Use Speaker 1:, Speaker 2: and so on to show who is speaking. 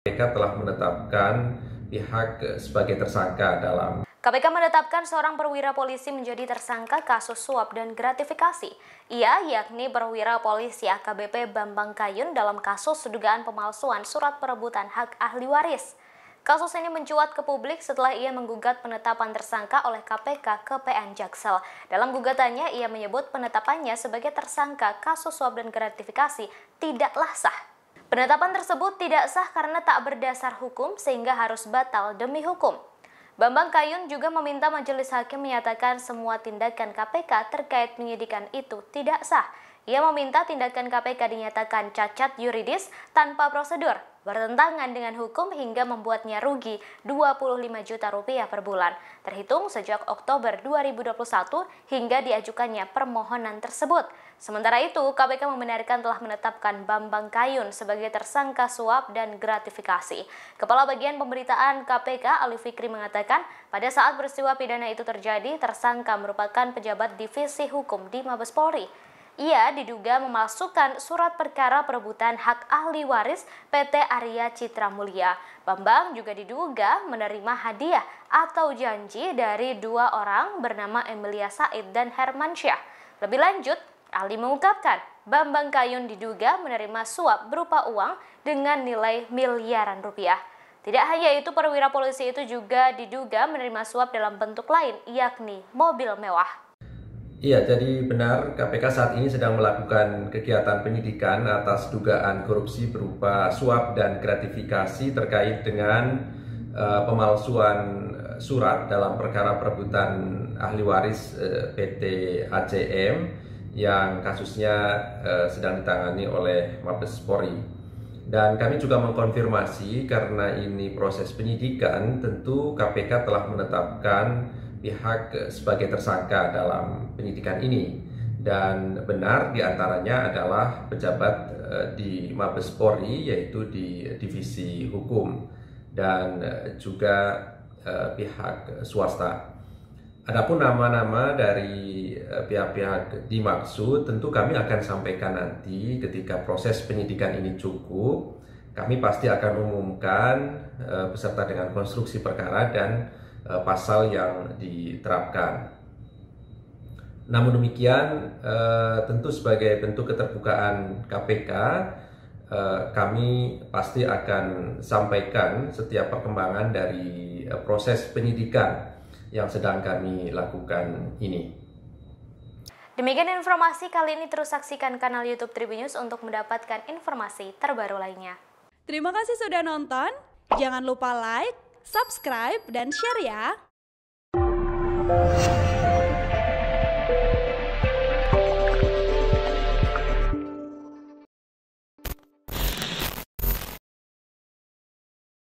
Speaker 1: KPK telah menetapkan pihak sebagai tersangka dalam
Speaker 2: KPK menetapkan seorang perwira polisi menjadi tersangka kasus suap dan gratifikasi. Ia yakni perwira polisi AKBP Bambang Kayun dalam kasus dugaan pemalsuan surat perebutan hak ahli waris. Kasus ini mencuat ke publik setelah ia menggugat penetapan tersangka oleh KPK ke PN Jaksel. Dalam gugatannya, ia menyebut penetapannya sebagai tersangka kasus suap dan gratifikasi tidaklah sah. Penetapan tersebut tidak sah karena tak berdasar hukum sehingga harus batal demi hukum. Bambang Kayun juga meminta majelis hakim menyatakan semua tindakan KPK terkait penyidikan itu tidak sah. Ia meminta tindakan KPK dinyatakan cacat yuridis tanpa prosedur, bertentangan dengan hukum hingga membuatnya rugi 25 juta rupiah per bulan, terhitung sejak Oktober 2021 hingga diajukannya permohonan tersebut. Sementara itu, KPK membenarkan telah menetapkan Bambang Kayun sebagai tersangka suap dan gratifikasi. Kepala Bagian Pemberitaan KPK Ali Fikri mengatakan, pada saat peristiwa pidana itu terjadi, tersangka merupakan pejabat divisi hukum di Mabes Polri. Ia diduga memalsukan surat perkara perebutan hak ahli waris PT Arya Citra Mulia. Bambang juga diduga menerima hadiah atau janji dari dua orang bernama Emilia Said dan Hermansyah. Lebih lanjut, Ali mengungkapkan Bambang Kayun diduga menerima suap berupa uang dengan nilai miliaran rupiah. Tidak hanya itu, perwira polisi itu juga diduga menerima suap dalam bentuk lain, yakni mobil mewah.
Speaker 1: Iya, jadi benar KPK saat ini sedang melakukan kegiatan penyidikan atas dugaan korupsi berupa suap dan gratifikasi terkait dengan pemalsuan surat dalam perkara perebutan ahli waris PT ACM yang kasusnya sedang ditangani oleh Mabes Polri. Dan kami juga mengkonfirmasi karena ini proses penyidikan, tentu KPK telah menetapkan pihak sebagai tersangka dalam penyidikan ini, dan benar diantaranya adalah pejabat di Mabes Polri, yaitu di divisi hukum, dan juga pihak swasta. Adapun nama-nama dari pihak-pihak dimaksud tentu kami akan sampaikan nanti ketika proses penyidikan ini cukup. Kami pasti akan umumkan beserta dengan konstruksi perkara dan pasal yang diterapkan. Namun demikian, tentu sebagai bentuk keterbukaan KPK, kami pasti akan sampaikan setiap perkembangan dari proses penyidikan yang sedang kami lakukan ini.
Speaker 2: Demikian informasi kali ini, terus saksikan kanal YouTube Tribunnews untuk mendapatkan informasi terbaru lainnya.
Speaker 3: Terima kasih sudah nonton, jangan lupa like, subscribe, dan share ya!